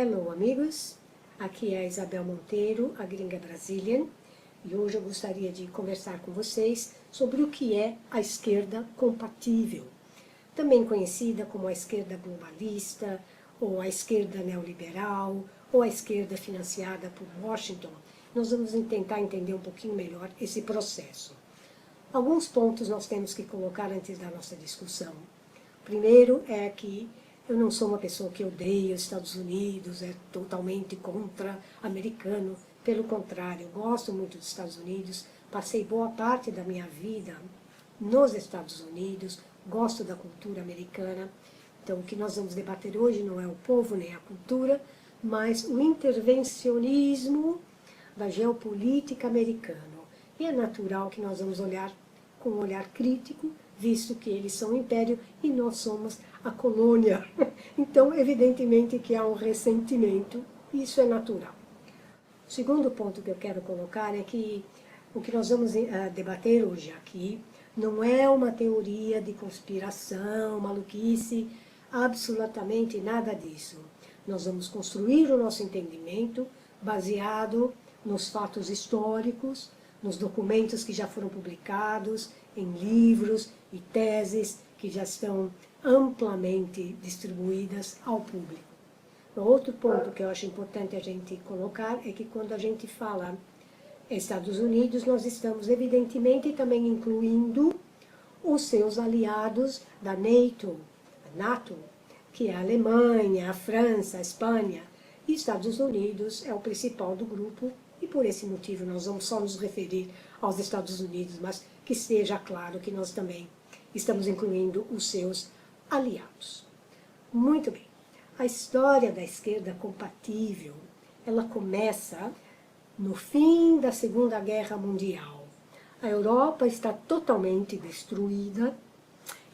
Hello, amigos! Aqui é a Isabel Monteiro, a gringa Brazilian, e hoje eu gostaria de conversar com vocês sobre o que é a esquerda compatível, também conhecida como a esquerda globalista, ou a esquerda neoliberal, ou a esquerda financiada por Washington. Nós vamos tentar entender um pouquinho melhor esse processo. Alguns pontos nós temos que colocar antes da nossa discussão. Primeiro é que eu não sou uma pessoa que odeia os Estados Unidos, é totalmente contra-americano. Pelo contrário, eu gosto muito dos Estados Unidos, passei boa parte da minha vida nos Estados Unidos, gosto da cultura americana. Então, o que nós vamos debater hoje não é o povo nem a cultura, mas o intervencionismo da geopolítica americana. E é natural que nós vamos olhar com um olhar crítico, visto que eles são o império e nós somos a colônia. Então, evidentemente que há um ressentimento, e isso é natural. O segundo ponto que eu quero colocar é que o que nós vamos debater hoje aqui não é uma teoria de conspiração, maluquice, absolutamente nada disso. Nós vamos construir o nosso entendimento baseado nos fatos históricos, nos documentos que já foram publicados, em livros e teses que já estão amplamente distribuídas ao público. Outro ponto que eu acho importante a gente colocar é que quando a gente fala Estados Unidos, nós estamos evidentemente também incluindo os seus aliados da NATO, que é a Alemanha, a França, a Espanha, e Estados Unidos é o principal do grupo, e por esse motivo nós vamos só nos referir aos Estados Unidos, mas que seja claro que nós também estamos incluindo os seus aliados. Muito bem. A história da esquerda compatível, ela começa no fim da Segunda Guerra Mundial. A Europa está totalmente destruída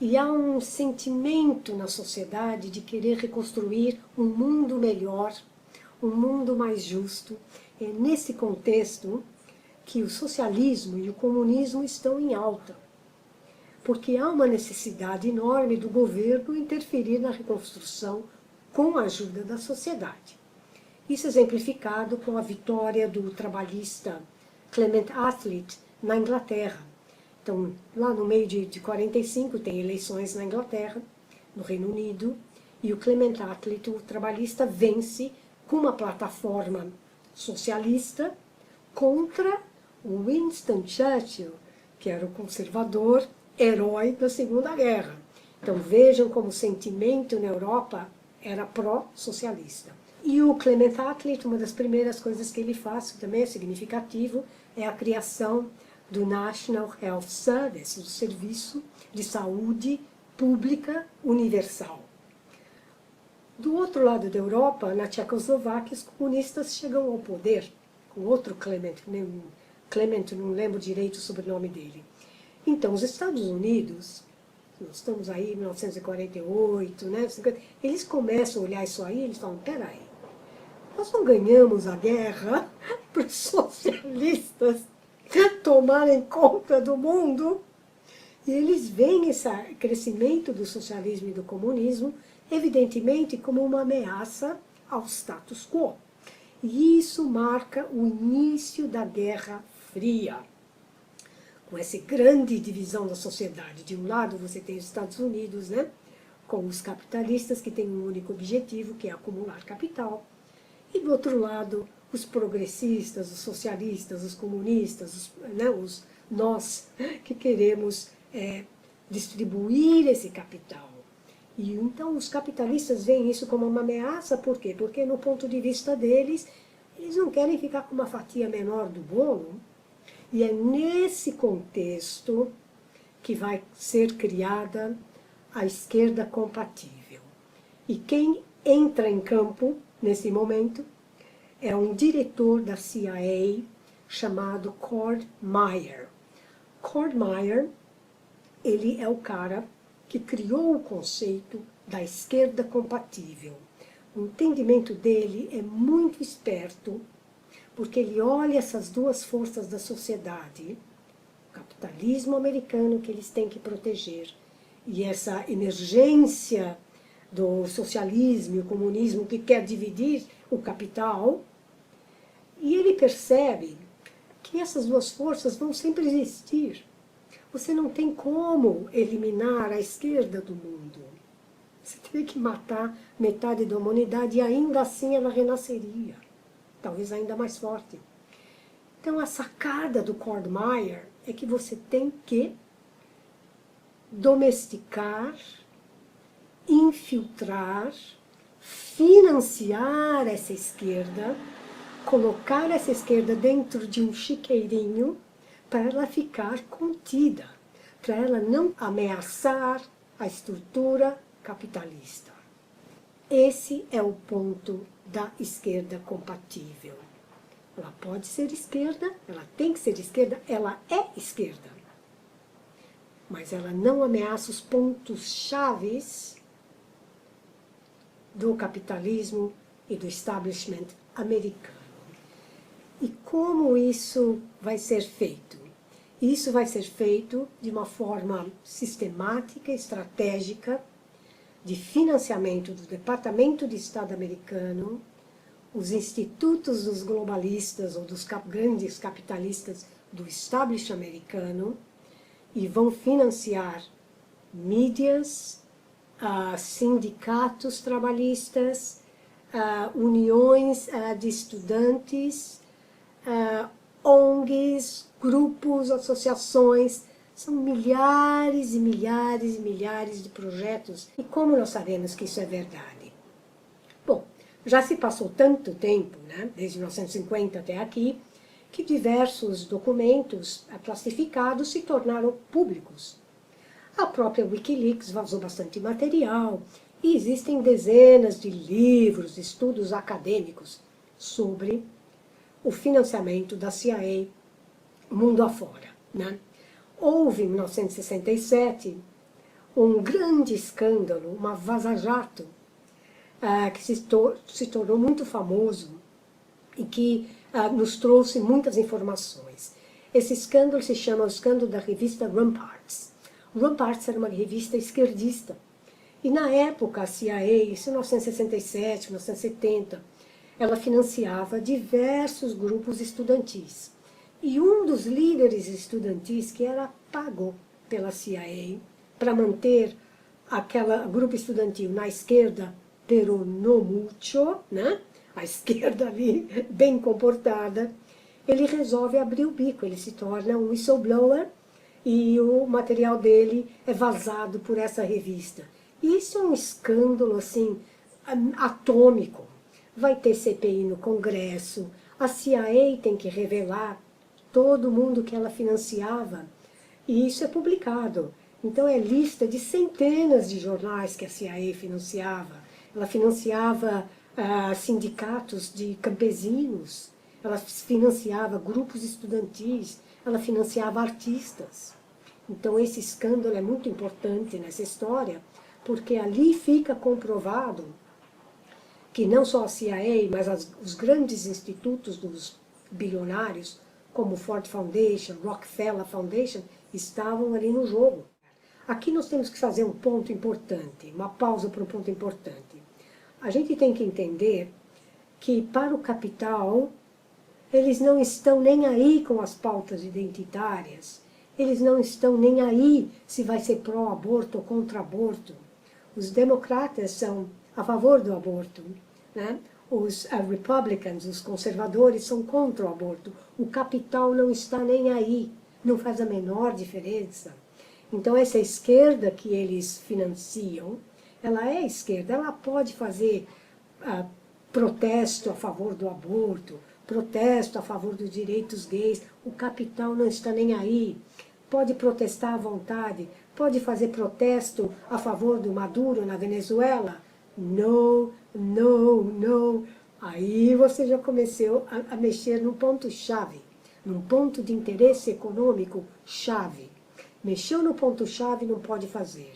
e há um sentimento na sociedade de querer reconstruir um mundo melhor, um mundo mais justo. É nesse contexto que o socialismo e o comunismo estão em alta, porque há uma necessidade enorme do governo interferir na reconstrução com a ajuda da sociedade. Isso é exemplificado com a vitória do trabalhista Clement Attlee na Inglaterra. Então, lá no meio de 45, tem eleições na Inglaterra, no Reino Unido, e o Clement Attlee, o trabalhista, vence com uma plataforma socialista contra o Winston Churchill, que era o conservador herói da Segunda Guerra. Então vejam como o sentimento na Europa era pró-socialista. E o Clement Attlee, uma das primeiras coisas que ele faz, que também é significativo, é a criação do National Health Service, o Serviço de Saúde Pública Universal. Do outro lado da Europa, na Tchecoslováquia, os comunistas chegam ao poder, com outro Clement, não lembro direito o sobrenome dele. Então, os Estados Unidos, nós estamos aí em 1948, né, eles começam a olhar isso aí e eles falam, peraí, nós não ganhamos a guerra para os socialistas tomarem conta do mundo? E eles veem esse crescimento do socialismo e do comunismo, evidentemente, como uma ameaça ao status quo. E isso marca o início da Guerra Fria, com essa grande divisão da sociedade. De um lado você tem os Estados Unidos, né, com os capitalistas que têm um único objetivo, que é acumular capital. E do outro lado, os progressistas, os socialistas, os comunistas, nós que queremos distribuir esse capital. E então os capitalistas veem isso como uma ameaça, por quê? Porque no ponto de vista deles, eles não querem ficar com uma fatia menor do bolo. E é nesse contexto que vai ser criada a esquerda compatível. E quem entra em campo nesse momento é um diretor da CIA chamado Cord Meyer. Cord Meyer, ele é o cara que criou o conceito da esquerda compatível. O entendimento dele é muito esperto, porque ele olha essas duas forças da sociedade, o capitalismo americano que eles têm que proteger, e essa emergência do socialismo e o comunismo, que quer dividir o capital, e ele percebe que essas duas forças vão sempre existir. Você não tem como eliminar a esquerda do mundo. Você teria que matar metade da humanidade e ainda assim ela renasceria, talvez ainda mais forte. Então a sacada do Cord Meyer é que você tem que domesticar, infiltrar, financiar essa esquerda, colocar essa esquerda dentro de um chiqueirinho para ela ficar contida, para ela não ameaçar a estrutura capitalista. Esse é o ponto da esquerda compatível. Ela pode ser esquerda, ela tem que ser esquerda, ela é esquerda. Mas ela não ameaça os pontos chaves do capitalismo e do establishment americano. E como isso vai ser feito? Isso vai ser feito de uma forma sistemática, estratégica, de financiamento do Departamento de Estado americano, os institutos dos globalistas ou dos grandes capitalistas do establishment americano, e vão financiar mídias, sindicatos trabalhistas, uniões de estudantes, ONGs, grupos, associações. São milhares e milhares e milhares de projetos. E como nós sabemos que isso é verdade? Bom, já se passou tanto tempo, né, desde 1950 até aqui, que diversos documentos classificados se tornaram públicos. A própria Wikileaks vazou bastante material e existem dezenas de livros, estudos acadêmicos sobre o financiamento da CIA mundo afora, né? Houve, em 1967, um grande escândalo, uma vaza-jato, que se tornou muito famoso e que nos trouxe muitas informações. Esse escândalo se chama o escândalo da revista Ramparts. Ramparts era uma revista esquerdista. E na época, a CIA, isso em 1967, 1970, ela financiava diversos grupos estudantis. E um dos líderes estudantis que era pago pela CIA para manter aquele grupo estudantil na esquerda, pero no mucho, né? A esquerda ali, bem comportada, ele resolve abrir o bico, ele se torna um whistleblower e o material dele é vazado por essa revista. Isso é um escândalo, assim, atômico. Vai ter CPI no Congresso, a CIA tem que revelar todo mundo que ela financiava, e isso é publicado. Então é lista de centenas de jornais que a CIA financiava. Ela financiava sindicatos de campesinos, ela financiava grupos estudantis, ela financiava artistas. Então esse escândalo é muito importante nessa história, porque ali fica comprovado que não só a CIA, mas os grandes institutos dos bilionários, como Ford Foundation, Rockefeller Foundation, estavam ali no jogo. Aqui nós temos que fazer um ponto importante, uma pausa para um ponto importante. A gente tem que entender que para o capital, eles não estão nem aí com as pautas identitárias, eles não estão nem aí se vai ser pró-aborto ou contra-aborto. Os democratas são a favor do aborto, né? Os republicans, os conservadores, são contra o aborto. O capital não está nem aí, não faz a menor diferença. Então essa esquerda que eles financiam, ela é esquerda, ela pode fazer protesto a favor do aborto, protesto a favor dos direitos gays, o capital não está nem aí. Pode protestar à vontade, pode fazer protesto a favor do Maduro na Venezuela? Não, não, não. Aí você já começou a mexer num ponto-chave, num ponto de interesse econômico-chave. Mexeu no ponto-chave, não pode fazer.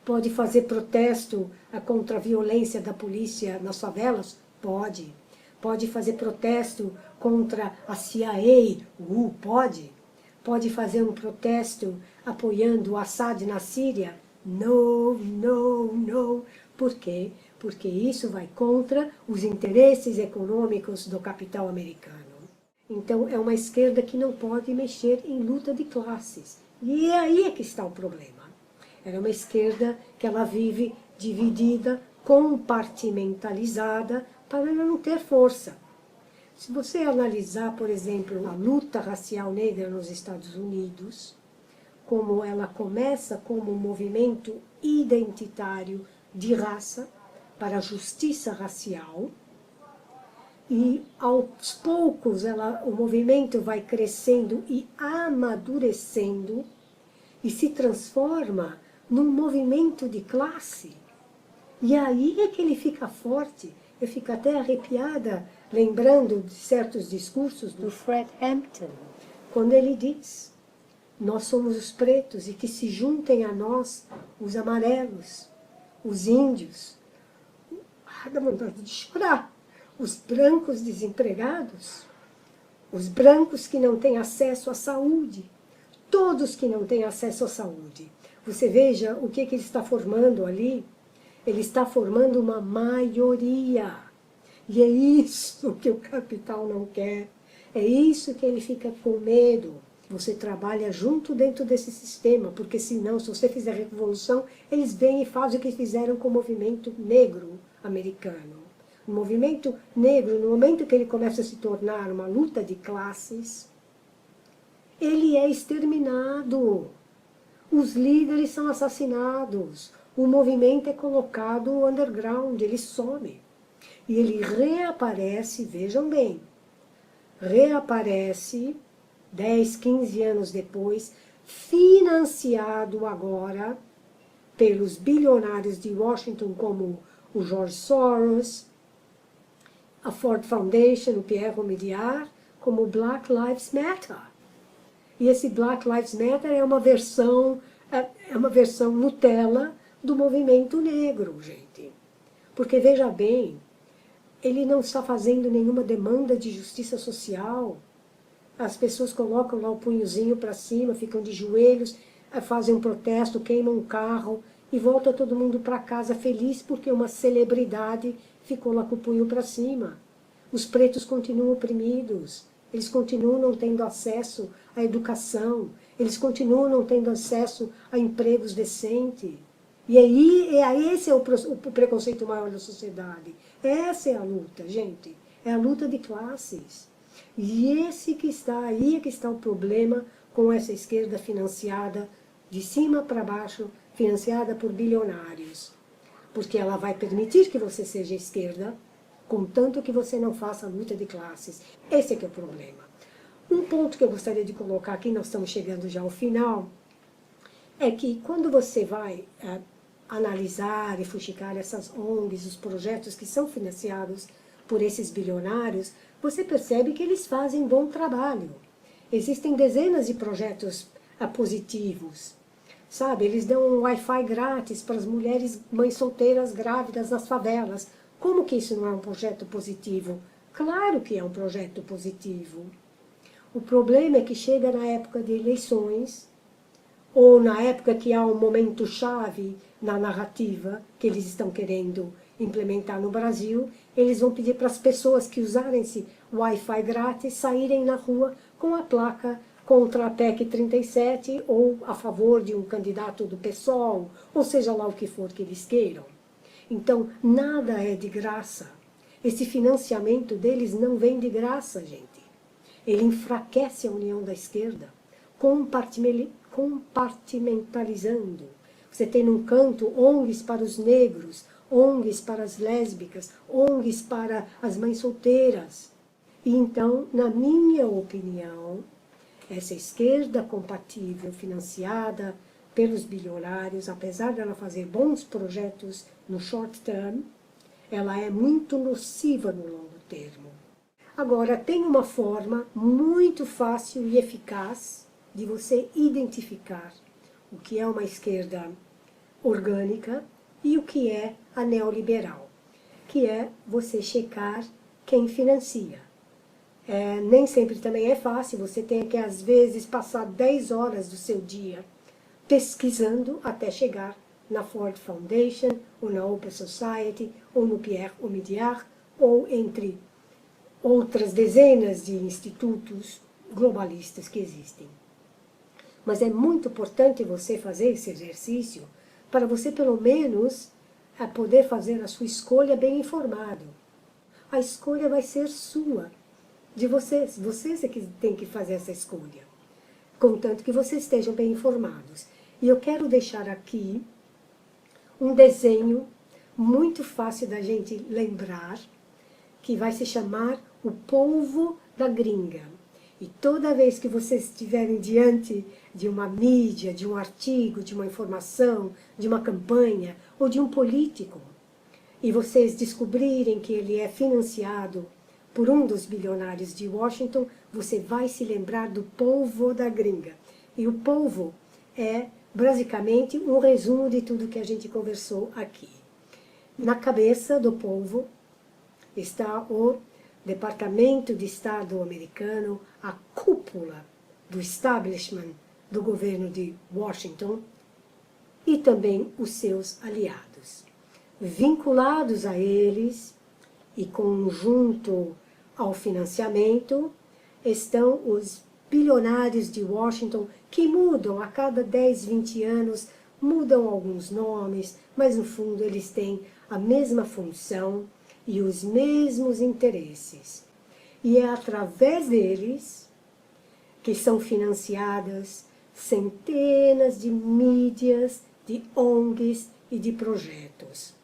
Pode fazer protesto contra a violência da polícia nas favelas? Pode. Pode fazer protesto contra a CIA? Pode. Pode fazer um protesto apoiando o Assad na Síria? No, no, no. Por quê? Porque isso vai contra os interesses econômicos do capital americano. Então, é uma esquerda que não pode mexer em luta de classes. E é aí que está o problema. Ela é uma esquerda que ela vive dividida, compartimentalizada, para ela não ter força. Se você analisar, por exemplo, a luta racial negra nos Estados Unidos, como ela começa como um movimento identitário de raça para a justiça racial, e aos poucos o movimento vai crescendo e amadurecendo e se transforma num movimento de classe. E aí é que ele fica forte. Eu fico até arrepiada lembrando de certos discursos do Fred Hampton, quando ele diz: nós somos os pretos e que se juntem a nós os amarelos, os índios. Dá vontade de chorar. Os brancos desempregados, os brancos que não têm acesso à saúde, todos que não têm acesso à saúde. Você veja o que ele está formando ali. Ele está formando uma maioria. E é isso que o capital não quer. É isso que ele fica com medo. Você trabalha junto dentro desse sistema, porque senão, se você fizer revolução, eles vêm e fazem o que fizeram com o movimento negro americano. O movimento negro, no momento que ele começa a se tornar uma luta de classes, ele é exterminado. Os líderes são assassinados. O movimento é colocado underground, ele some. E ele reaparece, vejam bem, reaparece 10, 15 anos depois, financiado agora pelos bilionários de Washington, como o George Soros, a Ford Foundation, o Pierre Omidyar, como o Black Lives Matter. E esse Black Lives Matter é uma versão Nutella do movimento negro, gente. Porque, veja bem, ele não está fazendo nenhuma demanda de justiça social. As pessoas colocam lá o punhozinho para cima, ficam de joelhos, fazem um protesto, queimam um carro e volta todo mundo para casa feliz porque uma celebridade ficou lá com o punho para cima. Os pretos continuam oprimidos, eles continuam não tendo acesso à educação, eles continuam não tendo acesso a empregos decentes. E aí esse é o preconceito maior da sociedade. Essa é a luta, gente. É a luta de classes. E aí é que está o problema com essa esquerda financiada de cima para baixo, financiada por bilionários. Porque ela vai permitir que você seja esquerda, contanto que você não faça a luta de classes. Esse é que é o problema. Um ponto que eu gostaria de colocar aqui, nós estamos chegando já ao final, é que quando você vai analisar e fuxicar essas ONGs, os projetos que são financiados por esses bilionários, você percebe que eles fazem bom trabalho. Existem dezenas de projetos positivos. Sabe, eles dão um Wi-Fi grátis para as mulheres mães solteiras grávidas nas favelas. Como que isso não é um projeto positivo? Claro que é um projeto positivo. O problema é que chega na época de eleições, ou na época que há um momento-chave na narrativa que eles estão querendo implementar no Brasil, eles vão pedir para as pessoas que usarem esse Wi-Fi grátis saírem na rua com a placa contra a PEC 37 ou a favor de um candidato do PSOL, ou seja lá o que for que eles queiram. Então, nada é de graça. Esse financiamento deles não vem de graça, gente. Ele enfraquece a união da esquerda, compartimentalizando. Você tem num canto ONGs para os negros, ONGs para as lésbicas, ONGs para as mães solteiras. E então, na minha opinião, essa esquerda compatível, financiada pelos bilionários, apesar dela fazer bons projetos no short term, ela é muito nociva no longo termo. Agora, tem uma forma muito fácil e eficaz de você identificar o que é uma esquerda orgânica e o que é a neoliberal, que é você checar quem financia. Nem sempre também é fácil, você tem que às vezes passar 10 horas do seu dia pesquisando até chegar na Ford Foundation, ou na Open Society, ou no Pierre Omidyar, ou entre outras dezenas de institutos globalistas que existem. Mas é muito importante você fazer esse exercício para você, pelo menos, poder fazer a sua escolha bem informado. A escolha vai ser sua, de vocês. Vocês é que tem que fazer essa escolha, contanto que vocês estejam bem informados. E eu quero deixar aqui um desenho muito fácil da gente lembrar, que vai se chamar O Polvo da Gringa. E toda vez que vocês estiverem diante de uma mídia, de um artigo, de uma informação, de uma campanha ou de um político, e vocês descobrirem que ele é financiado por um dos bilionários de Washington, você vai se lembrar do polvo da gringa. E o polvo é basicamente um resumo de tudo que a gente conversou aqui. Na cabeça do polvo está o Departamento de Estado americano, a cúpula do establishment do governo de Washington e também os seus aliados. Vinculados a eles e conjunto ao financiamento estão os bilionários de Washington, que mudam a cada 10, 20 anos, mudam alguns nomes, mas no fundo eles têm a mesma função e os mesmos interesses. E é através deles que são financiadas centenas de mídias, de ONGs e de projetos.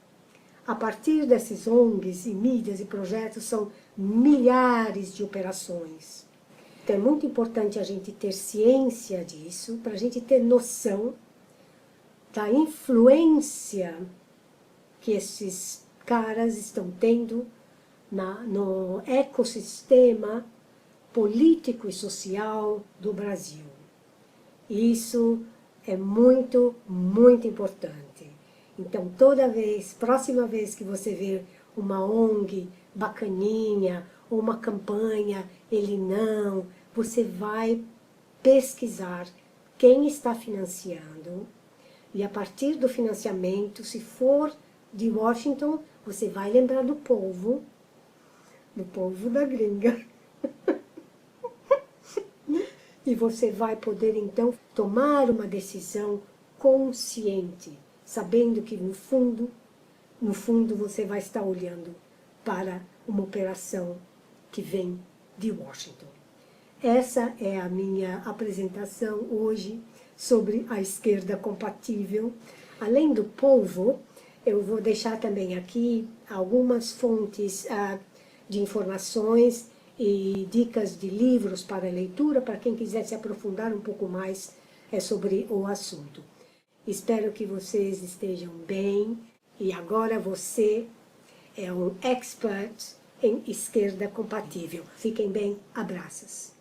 A partir desses ONGs e mídias e projetos são milhares de operações. Então é muito importante a gente ter ciência disso, para a gente ter noção da influência que esses caras estão tendo no ecossistema político e social do Brasil. Isso é muito, muito importante. Então, próxima vez que você ver uma ONG bacaninha, ou uma campanha, ele não, você vai pesquisar quem está financiando, e a partir do financiamento, se for de Washington, você vai lembrar do polvo da gringa. E você vai poder, então, tomar uma decisão consciente, sabendo que, no fundo, você vai estar olhando para uma operação que vem de Washington. Essa é a minha apresentação hoje sobre a esquerda compatível. Além do polvo, eu vou deixar também aqui algumas fontes de informações e dicas de livros para leitura, para quem quiser se aprofundar um pouco mais sobre o assunto. Espero que vocês estejam bem, e agora você é um expert em esquerda compatível. Fiquem bem, abraços.